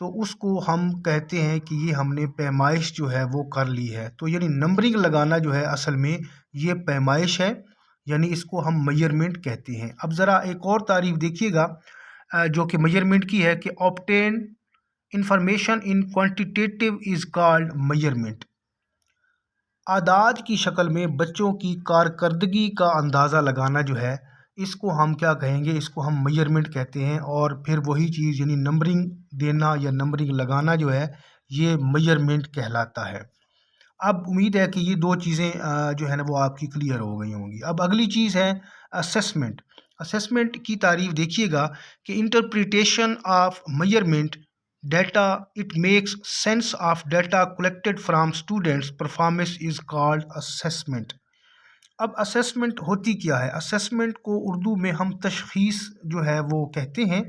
تو اس کو ہم کہتے ہیں کہ یہ ہم نے پیمائش جو ہے وہ کر لی ہے. تو یعنی نمبرنگ لگانا جو ہے اصل میں یہ پیمائش ہے، یعنی اس کو ہم میجرمنٹ کہتے ہیں. اب ذرا ایک اور تعریف دیکھیے گا جو کہ میجرمنٹ کی ہے کہ obtain information in quantitative is called measurement. اعداد کی شکل میں بچوں کی کارکردگی کا اندازہ لگانا جو ہے اس کو ہم کیا کہیں گے، اس کو ہم میجرمنٹ کہتے ہیں. اور پھر وہی چیز یعنی نمبرنگ دینا یا نمبرنگ لگانا جو ہے یہ میجرمنٹ کہلاتا ہے. اب امید ہے کہ یہ دو چیزیں جو ہے نا وہ آپ کی کلیئر ہو گئی ہوں گی. اب اگلی چیز ہے اسیسمنٹ. اسیسمنٹ کی تعریف دیکھیے گا کہ interpretation of measurement data it makes sense of data collected from students performance is called assessment. اب اسیسمنٹ ہوتی کیا ہے؟ اسیسمنٹ کو اردو میں ہم تشخیص جو ہے وہ کہتے ہیں،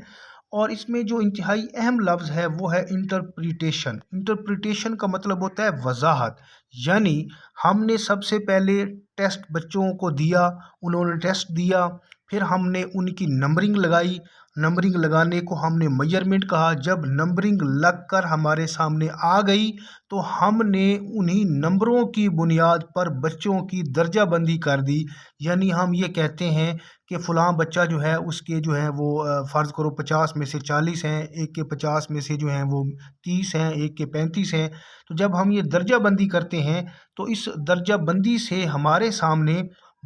اور اس میں جو انتہائی اہم لفظ ہے وہ ہے انٹرپریٹیشن. انٹرپریٹیشن کا مطلب ہوتا ہے وضاحت، یعنی ہم نے سب سے پہلے ٹیسٹ بچوں کو دیا، انہوں نے ٹیسٹ دیا، پھر ہم نے ان کی نمبرنگ لگائی. نمبرنگ لگانے کو ہم نے میجرمنٹ کہا. جب نمبرنگ لگ کر ہمارے سامنے آ گئی تو ہم نے انہی نمبروں کی بنیاد پر بچوں کی درجہ بندی کر دی. یعنی ہم یہ کہتے ہیں کہ فلاں بچہ جو ہے اس کے جو ہے وہ فرض کرو 50 میں سے 40 ہیں، ایک کے 50 میں سے جو ہیں وہ 30 ہیں، ایک کے 35 ہیں. تو جب ہم یہ درجہ بندی کرتے ہیں تو اس درجہ بندی سے ہمارے سامنے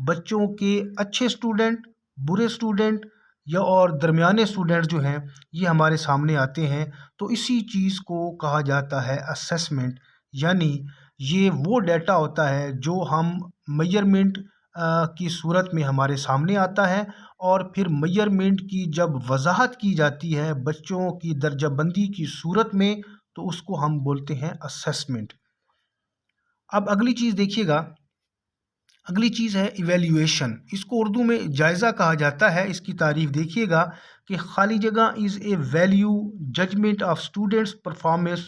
بچوں کے اچھے اسٹوڈنٹ، برے اسٹوڈنٹ یا اور درمیانے اسٹوڈنٹ جو ہیں یہ ہمارے سامنے آتے ہیں. تو اسی چیز کو کہا جاتا ہے اسیسمنٹ. یعنی یہ وہ ڈیٹا ہوتا ہے جو ہم میجرمنٹ کی صورت میں ہمارے سامنے آتا ہے، اور پھر میجرمنٹ کی جب وضاحت کی جاتی ہے بچوں کی درجہ بندی کی صورت میں تو اس کو ہم بولتے ہیں اسیسمنٹ. اب اگلی چیز دیکھیے گا، اگلی چیز ہے ایویلیویشن. اس کو اردو میں جائزہ کہا جاتا ہے. اس کی تعریف دیکھیے گا کہ خالی جگہ is a value judgement of students performance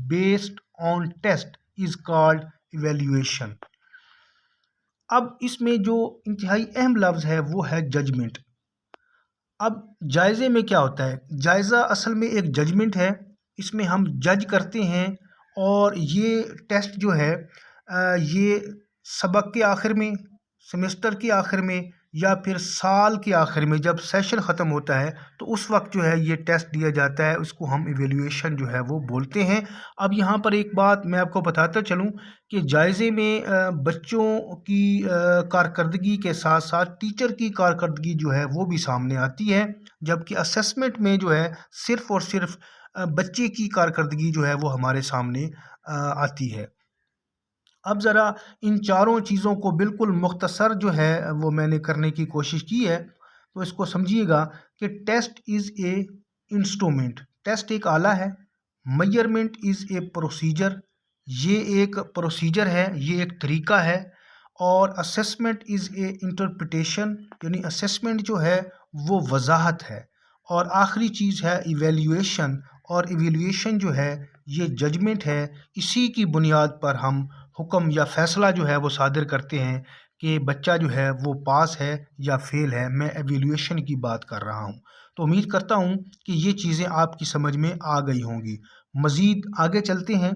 based on test is called evaluation. اب اس میں جو انتہائی اہم لفظ ہے وہ ہے ججمنٹ. اب جائزے میں کیا ہوتا ہے؟ جائزہ اصل میں ایک ججمنٹ ہے. اس میں ہم جج کرتے ہیں، اور یہ ٹیسٹ جو ہے یہ سبق کے آخر میں، سیمسٹر کے آخر میں، یا پھر سال کے آخر میں جب سیشن ختم ہوتا ہے تو اس وقت جو ہے یہ ٹیسٹ دیا جاتا ہے. اس کو ہم ایویلیویشن جو ہے وہ بولتے ہیں. اب یہاں پر ایک بات میں آپ کو بتاتا چلوں کہ جائزے میں بچوں کی کارکردگی کے ساتھ ساتھ ٹیچر کی کارکردگی جو ہے وہ بھی سامنے آتی ہے، جبکہ اسیسمنٹ میں جو ہے صرف اور صرف بچے کی کارکردگی جو ہے وہ ہمارے سامنے آتی ہے. اب ذرا ان چاروں چیزوں کو بالکل مختصر جو ہے وہ میں نے کرنے کی کوشش کی ہے. تو اس کو سمجھیے گا کہ test is a instrument. Test ایک آلہ ہے. Measurement is a procedure. یہ ایک پروسیجر ہے، یہ ایک طریقہ ہے. اور اسیسمنٹ از اے انٹرپریٹیشن، یعنی اسیسمنٹ جو ہے وہ وضاحت ہے. اور آخری چیز ہے ایویلیویشن، اور ایویلیویشن جو ہے یہ ججمنٹ ہے. اسی کی بنیاد پر ہم حکم یا فیصلہ جو ہے وہ صادر کرتے ہیں کہ بچہ جو ہے وہ پاس ہے یا فیل ہے. میں ایویلیویشن کی بات کر رہا ہوں. تو امید کرتا ہوں کہ یہ چیزیں آپ کی سمجھ میں آ گئی ہوں گی. مزید آگے چلتے ہیں.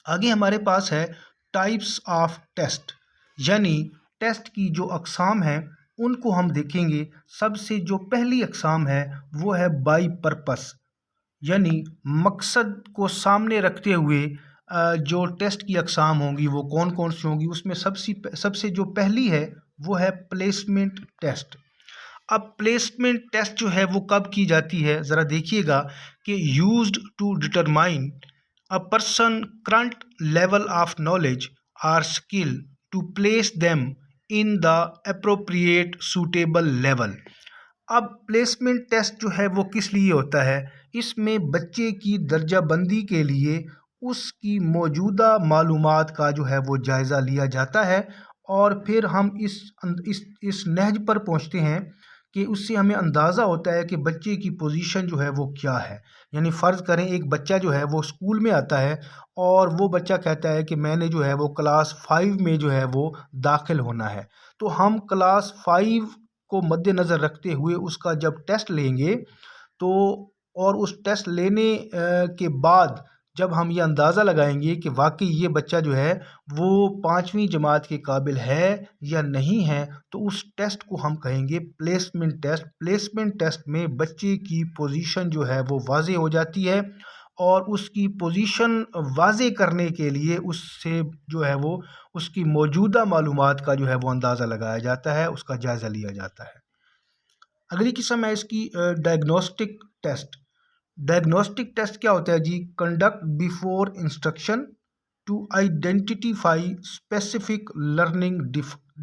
آگے ہمارے پاس ہے ٹائپس آف ٹیسٹ، یعنی ٹیسٹ کی جو اقسام ہیں ان کو ہم دیکھیں گے. سب سے جو پہلی اقسام ہے وہ ہے بائی پرپس، یعنی مقصد کو سامنے رکھتے ہوئے جو ٹیسٹ کی اقسام ہوں گی وہ کون کون سی ہوں گی. اس میں سب سے جو پہلی ہے وہ ہے پلیسمنٹ ٹیسٹ. اب پلیسمنٹ ٹیسٹ جو ہے وہ کب کی جاتی ہے ذرا دیکھیے گا کہ used to determine a person current level of knowledge اور skill to place them in the appropriate suitable level. اب پلیسمنٹ ٹیسٹ جو ہے وہ کس لیے ہوتا ہے؟ اس میں بچے کی درجہ بندی کے لیے اس کی موجودہ معلومات کا جو ہے وہ جائزہ لیا جاتا ہے، اور پھر ہم اس نہج پر پہنچتے ہیں کہ اس سے ہمیں اندازہ ہوتا ہے کہ بچے کی پوزیشن جو ہے وہ کیا ہے. یعنی فرض کریں ایک بچہ جو ہے وہ اسکول میں آتا ہے اور وہ بچہ کہتا ہے کہ میں نے جو ہے وہ کلاس 5 میں جو ہے وہ داخل ہونا ہے. تو ہم کلاس 5 کو مد نظر رکھتے ہوئے اس کا جب ٹیسٹ لیں گے تو اور اس ٹیسٹ لینے کے بعد جب ہم یہ اندازہ لگائیں گے کہ واقعی یہ بچہ جو ہے وہ 5ویں جماعت کے قابل ہے یا نہیں ہے، تو اس ٹیسٹ کو ہم کہیں گے پلیسمنٹ ٹیسٹ۔ پلیسمنٹ ٹیسٹ میں بچے کی پوزیشن جو ہے وہ واضح ہو جاتی ہے، اور اس کی پوزیشن واضح کرنے کے لیے اس سے جو ہے وہ اس کی موجودہ معلومات کا جو ہے وہ اندازہ لگایا جاتا ہے، اس کا جائزہ لیا جاتا ہے۔ اگلی قسم ہے اس کی ڈائگنوسٹک ٹیسٹ۔ ڈائگنوسٹک ٹیسٹ کیا ہوتا ہے جی؟ Conduct before instruction to identify specific learning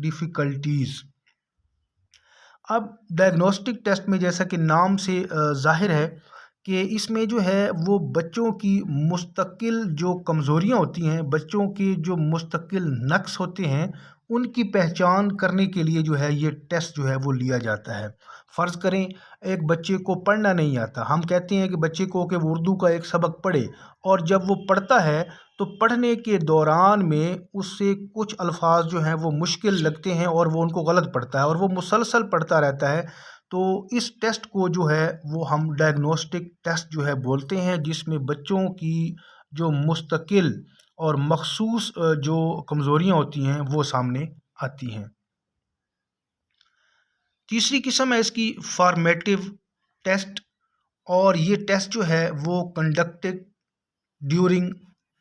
difficulties. اب ڈائگنوسٹک ٹیسٹ میں جیسا کہ نام سے ظاہر ہے کہ اس میں جو ہے وہ بچوں کی مستقل جو کمزوریاں ہوتی ہیں، بچوں کے جو مستقل نقص ہوتے ہیں، ان کی پہچان کرنے کے لیے جو ہے یہ ٹیسٹ جو ہے وہ لیا جاتا ہے۔ فرض کریں ایک بچے کو پڑھنا نہیں آتا، ہم کہتے ہیں کہ بچے کو کہ وہ اردو کا ایک سبق پڑھے، اور جب وہ پڑھتا ہے تو پڑھنے کے دوران میں اس سے کچھ الفاظ جو ہیں وہ مشکل لگتے ہیں اور وہ ان کو غلط پڑھتا ہے، اور وہ مسلسل پڑھتا رہتا ہے، تو اس ٹیسٹ کو جو ہے وہ ہم ڈائگنوسٹک ٹیسٹ جو ہے بولتے ہیں، جس میں بچوں کی جو مستقل اور مخصوص جو کمزوریاں ہوتی ہیں وہ سامنے آتی ہیں۔ تیسری قسم ہے اس کی فارمیٹیو ٹیسٹ، اور یہ ٹیسٹ جو ہے وہ کنڈکٹڈ ڈیورنگ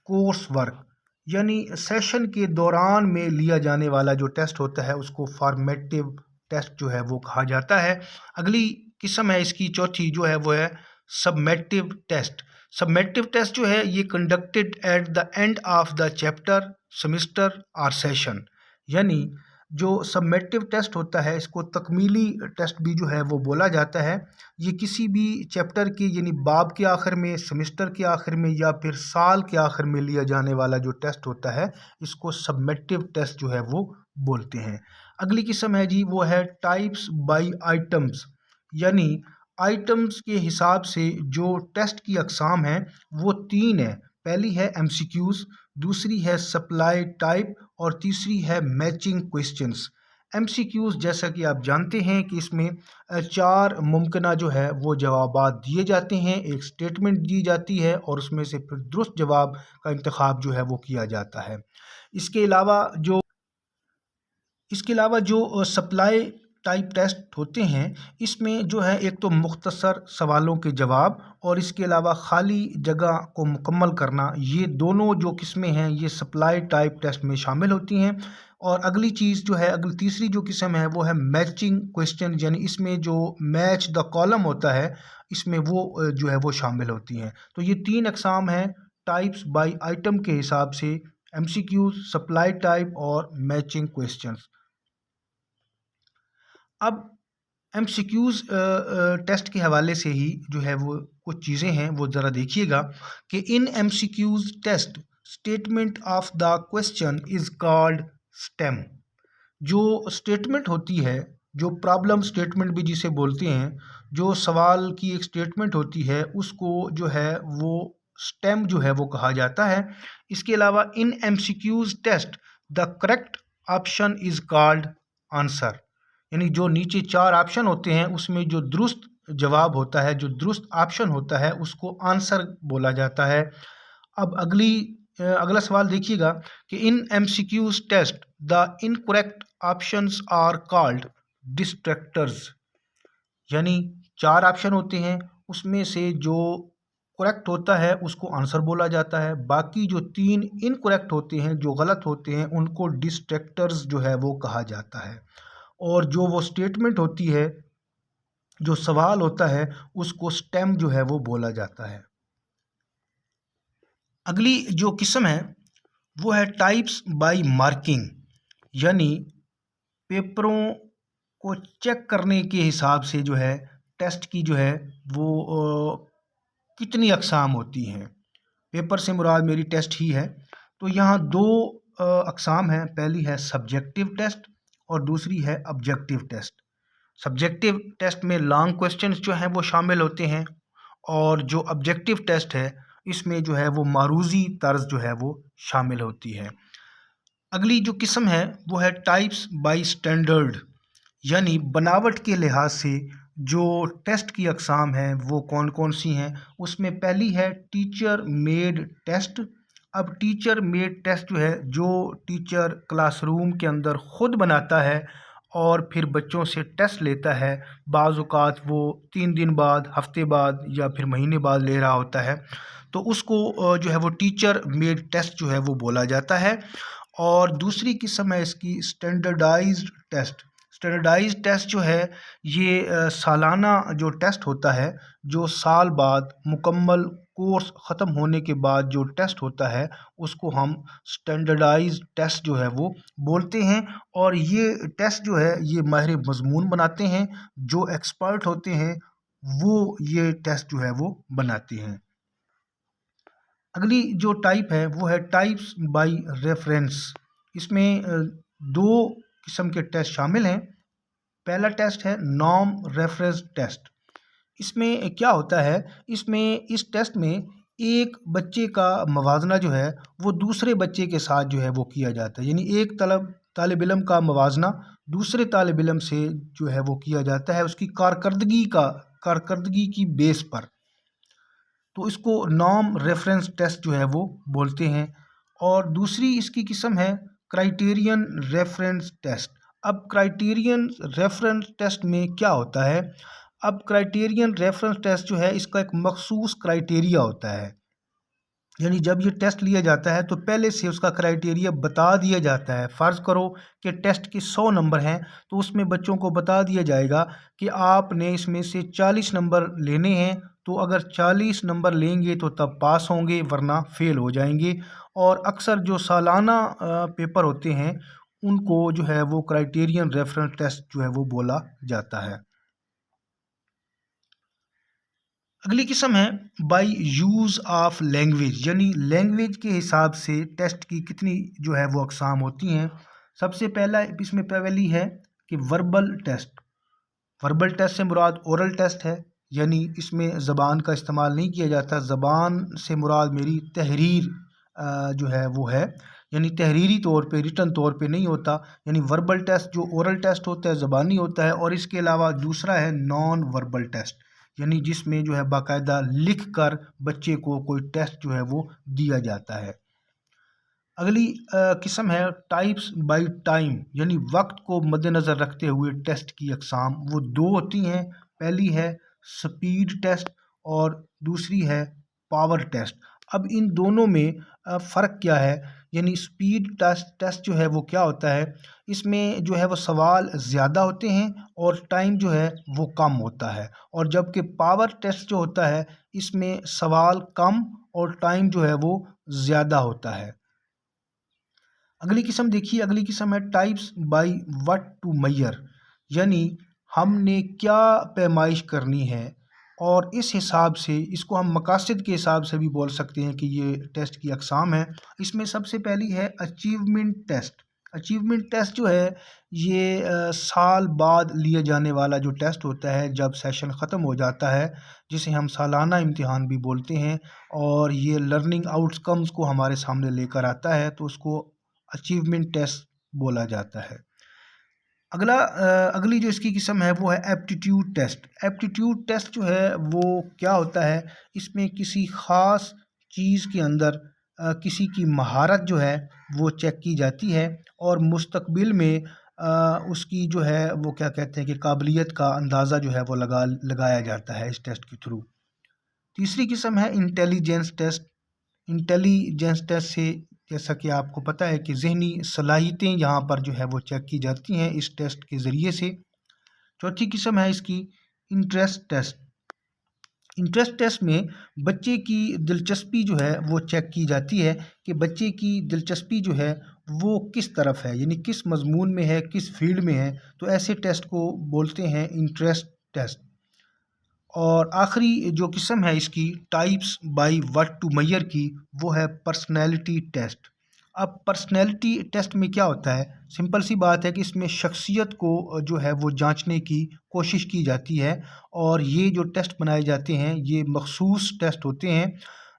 کورس ورک، یعنی سیشن کے دوران میں لیا جانے والا جو ٹیسٹ ہوتا ہے اس کو فارمیٹیو ٹیسٹ جو ہے وہ کہا جاتا ہے۔ اگلی قسم ہے اس کی چوتھی جو ہے وہ ہے سبمیٹیو ٹیسٹ۔ سبمیٹیو ٹیسٹ جو ہے یہ conducted at the end of the chapter, semester اور سیشن، یعنی جو سبمیٹیو ٹیسٹ ہوتا ہے اس کو تکمیلی ٹیسٹ بھی جو ہے وہ بولا جاتا ہے۔ یہ کسی بھی چیپٹر کے یعنی باب کے آخر میں، سیمسٹر کے آخر میں یا پھر سال کے آخر میں لیا جانے والا جو ٹیسٹ ہوتا ہے اس کو سبمیٹیو ٹیسٹ جو ہے وہ بولتے ہیں۔ اگلی قسم ہے جی وہ ہے ٹائپس بائی آئٹمز، یعنی آئٹمز کے حساب سے جو ٹیسٹ کی اقسام ہیں وہ 3 ہیں۔ پہلی ہے ایم سی کیوز، دوسری ہے سپلائی ٹائپ، اور تیسری ہے matching questions. M C Qs جیسا کہ آپ جانتے ہیں کہ اس میں 4 ممکنہ جو ہے وہ جوابات دیے جاتے ہیں، ایک سٹیٹمنٹ دی جاتی ہے اور اس میں سے پھر درست جواب کا انتخاب جو ہے وہ کیا جاتا ہے۔ اس کے علاوہ جو سپلائی ٹائپ ٹیسٹ ہوتے ہیں اس میں جو ہے ایک تو مختصر سوالوں کے جواب اور اس کے علاوہ خالی جگہ کو مکمل کرنا، یہ دونوں جو قسمیں ہیں یہ سپلائی ٹائپ ٹیسٹ میں شامل ہوتی ہیں۔ اور اگلی چیز جو ہے تیسری جو قسم ہے وہ ہے میچنگ کویسچن، یعنی اس میں جو میچ دا کالم ہوتا ہے اس میں وہ جو ہے وہ شامل ہوتی ہیں۔ تو یہ 3 اقسام ہیں ٹائپس بائی آئٹم کے حساب سے: M C Qs, supply type اور میچنگ کویسچنز۔ اب ایم سی کیوز ٹیسٹ کے حوالے سے ہی جو ہے وہ کچھ چیزیں ہیں وہ ذرا دیکھیے گا کہ in M C Qs test statement of the question is called stem. جو اسٹیٹمنٹ ہوتی ہے، جو پرابلم اسٹیٹمنٹ بھی جسے بولتے ہیں، جو سوال کی ایک اسٹیٹمنٹ ہوتی ہے اس کو جو ہے وہ سٹیم جو ہے وہ کہا جاتا ہے۔ اس کے علاوہ in M C Qs test the correct option is called answer, یعنی جو نیچے 4 آپشن ہوتے ہیں اس میں جو درست جواب ہوتا ہے، جو درست آپشن ہوتا ہے اس کو آنسر بولا جاتا ہے۔ اب اگلا سوال دیکھیے گا کہ in M C Qs test the incorrect options are called distractors, یعنی 4 آپشن ہوتے ہیں اس میں سے جو کریکٹ ہوتا ہے اس کو آنسر بولا جاتا ہے، باقی جو 3 انکریکٹ ہوتے ہیں، جو غلط ہوتے ہیں، ان کو ڈسٹریکٹرز جو ہے وہ کہا جاتا ہے۔ اور جو وہ اسٹیٹمنٹ ہوتی ہے، جو سوال ہوتا ہے اس کو سٹیم جو ہے وہ بولا جاتا ہے۔ اگلی جو قسم ہے وہ ہے ٹائپس بائی مارکنگ، یعنی پیپروں کو چیک کرنے کے حساب سے جو ہے ٹیسٹ کی جو ہے وہ کتنی اقسام ہوتی ہیں۔ پیپر سے مراد میری ٹیسٹ ہی ہے، تو یہاں 2 اقسام ہیں، پہلی ہے سبجیکٹیو ٹیسٹ اور دوسری ہے آبجیکٹیو ٹیسٹ۔ سبجیکٹیو ٹیسٹ میں لانگ کویسچنز جو ہیں وہ شامل ہوتے ہیں، اور جو آبجیکٹیو ٹیسٹ ہے اس میں جو ہے وہ معروضی طرز جو ہے وہ شامل ہوتی ہے۔ اگلی جو قسم ہے وہ ہے ٹائپس بائی سٹینڈرڈ، یعنی بناوٹ کے لحاظ سے جو ٹیسٹ کی اقسام ہیں وہ کون کون سی ہیں، اس میں پہلی ہے ٹیچر میڈ ٹیسٹ۔ اب ٹیچر میڈ ٹیسٹ جو ہے، جو ٹیچر کلاس روم کے اندر خود بناتا ہے اور پھر بچوں سے ٹیسٹ لیتا ہے، بعض اوقات وہ 3 دن بعد، ہفتے بعد یا پھر مہینے بعد لے رہا ہوتا ہے، تو اس کو جو ہے وہ ٹیچر میڈ ٹیسٹ جو ہے وہ بولا جاتا ہے۔ اور دوسری قسم ہے اس کی اسٹینڈرڈائزڈ ٹیسٹ۔ اسٹینڈرڈائزڈ ٹیسٹ جو ہے یہ سالانہ جو ٹیسٹ ہوتا ہے، جو سال بعد مکمل کورس ختم ہونے کے بعد جو ٹیسٹ ہوتا ہے، اس کو ہم اسٹینڈرڈائزڈ ٹیسٹ جو ہے وہ بولتے ہیں۔ اور یہ ٹیسٹ جو ہے یہ ماہر مضمون بناتے ہیں، جو ایکسپرٹ ہوتے ہیں وہ یہ ٹیسٹ جو ہے وہ بناتے ہیں۔ اگلی جو ٹائپ ہے وہ ہے ٹائپس بائی ریفرنس۔ اس میں دو قسم کے ٹیسٹ شامل ہیں۔ پہلا ٹیسٹ ہے نام ریفرنس ٹیسٹ۔ اس میں کیا ہوتا ہے، اس ٹیسٹ میں ایک بچے کا موازنہ جو ہے وہ دوسرے بچے کے ساتھ جو ہے وہ کیا جاتا ہے، یعنی ایک طالب علم کا موازنہ دوسرے طالب علم سے جو ہے وہ کیا جاتا ہے، اس کی کارکردگی کی بیس پر، تو اس کو نام ریفرنس ٹیسٹ جو ہے وہ بولتے ہیں۔ اور دوسری اس کی قسم ہے کرائٹیرین ریفرنس ٹیسٹ۔ اب کرائٹیرین ریفرنس ٹیسٹ میں کیا ہوتا ہے، اب کرائٹیرین ریفرنس ٹیسٹ جو ہے اس کا ایک مخصوص کرائٹیریا ہوتا ہے، یعنی جب یہ ٹیسٹ لیا جاتا ہے تو پہلے سے اس کا کرائٹیریا بتا دیا جاتا ہے۔ فرض کرو کہ ٹیسٹ کے 100 نمبر ہیں تو اس میں بچوں کو بتا دیا جائے گا کہ آپ نے اس میں سے 40 نمبر لینے ہیں، تو اگر 40 نمبر لیں گے تو تب پاس ہوں گے ورنہ فیل ہو جائیں گے۔ اور اکثر جو سالانہ پیپر ہوتے ہیں ان کو جو ہے وہ کرائٹیرین ریفرنس ٹیسٹ جو ہے وہ بولا جاتا ہے۔ اگلی قسم ہے بائی یوز آف لینگویج، یعنی لینگویج کے حساب سے ٹیسٹ کی کتنی جو ہے وہ اقسام ہوتی ہیں۔ سب سے پہلا اس میں پہلی ہے کہ وربل ٹیسٹ۔ وربل ٹیسٹ سے مراد اورل ٹیسٹ ہے، یعنی اس میں زبان کا استعمال نہیں کیا جاتا۔ زبان سے مراد میری تحریر جو ہے وہ ہے، یعنی تحریری طور پہ، ریٹن طور پہ نہیں ہوتا۔ یعنی وربل ٹیسٹ جو اورل ٹیسٹ ہوتا ہے زبانی ہوتا ہے۔ اور اس کے علاوہ دوسرا ہے نان وربل ٹیسٹ، یعنی جس میں جو ہے باقاعدہ لکھ کر بچے کو کوئی ٹیسٹ جو ہے وہ دیا جاتا ہے۔ اگلی قسم ہے ٹائپس بائی ٹائم، یعنی وقت کو مد نظر رکھتے ہوئے ٹیسٹ کی اقسام۔ وہ دو ہوتی ہیں، پہلی ہے سپیڈ ٹیسٹ اور دوسری ہے پاور ٹیسٹ۔ اب ان دونوں میں فرق کیا ہے، یعنی سپیڈ ٹیسٹ جو ہے وہ کیا ہوتا ہے، اس میں جو ہے وہ سوال زیادہ ہوتے ہیں اور ٹائم جو ہے وہ کم ہوتا ہے، اور جبکہ پاور ٹیسٹ جو ہوتا ہے اس میں سوال کم اور ٹائم جو ہے وہ زیادہ ہوتا ہے۔ اگلی قسم دیکھیے، اگلی قسم ہے types by what to Meyer, یعنی ہم نے کیا پیمائش کرنی ہے، اور اس حساب سے اس کو ہم مقاصد کے حساب سے بھی بول سکتے ہیں کہ یہ ٹیسٹ کی اقسام ہیں۔ اس میں سب سے پہلی ہے اچیومنٹ ٹیسٹ۔ اچیومنٹ ٹیسٹ جو ہے یہ سال بعد لیے جانے والا جو ٹیسٹ ہوتا ہے جب سیشن ختم ہو جاتا ہے، جسے ہم سالانہ امتحان بھی بولتے ہیں، اور یہ لرننگ آؤٹ کمز کو ہمارے سامنے لے کر آتا ہے، تو اس کو اچیومنٹ ٹیسٹ بولا جاتا ہے۔ اگلی جو اس کی قسم ہے وہ ہے ایپٹیٹیوڈ ٹیسٹ۔ ایپٹیٹیوڈ ٹیسٹ جو ہے وہ کیا ہوتا ہے، اس میں کسی خاص چیز کے اندر کسی کی مہارت جو ہے وہ چیک کی جاتی ہے، اور مستقبل میں اس کی جو ہے وہ کیا کہتے ہیں کہ قابلیت کا اندازہ جو ہے وہ لگایا جاتا ہے اس ٹیسٹ کے تھرو۔ تیسری قسم ہے انٹیلیجنس ٹیسٹ۔ انٹیلیجنس ٹیسٹ سے جیسا کہ آپ کو پتہ ہے کہ ذہنی صلاحیتیں یہاں پر جو ہے وہ چیک کی جاتی ہیں اس ٹیسٹ کے ذریعے سے۔ چوتھی قسم ہے اس کی انٹرسٹ ٹیسٹ۔ انٹرسٹ ٹیسٹ میں بچے کی دلچسپی جو ہے وہ چیک کی جاتی ہے کہ بچے کی دلچسپی جو ہے وہ کس طرف ہے، یعنی کس مضمون میں ہے، کس فیلڈ میں ہے، تو ایسے ٹیسٹ کو بولتے ہیں انٹرسٹ ٹیسٹ۔ اور آخری جو قسم ہے اس کی types by what to Meyer کی، وہ ہے پرسنالٹی ٹیسٹ۔ اب پرسنالٹی ٹیسٹ میں کیا ہوتا ہے، سمپل سی بات ہے کہ اس میں شخصیت کو جو ہے وہ جانچنے کی کوشش کی جاتی ہے، اور یہ جو ٹیسٹ بنائے جاتے ہیں یہ مخصوص ٹیسٹ ہوتے ہیں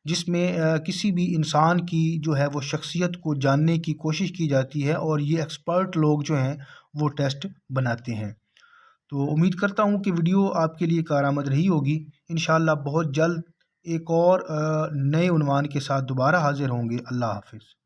جس میں کسی بھی انسان کی جو ہے وہ شخصیت کو جاننے کی کوشش کی جاتی ہے، اور یہ ایکسپرٹ لوگ جو ہیں وہ ٹیسٹ بناتے ہیں۔ تو امید کرتا ہوں کہ ویڈیو آپ کے لیے کارآمد رہی ہوگی۔ انشاءاللہ بہت جلد ایک اور نئے عنوان کے ساتھ دوبارہ حاضر ہوں گے۔ اللہ حافظ۔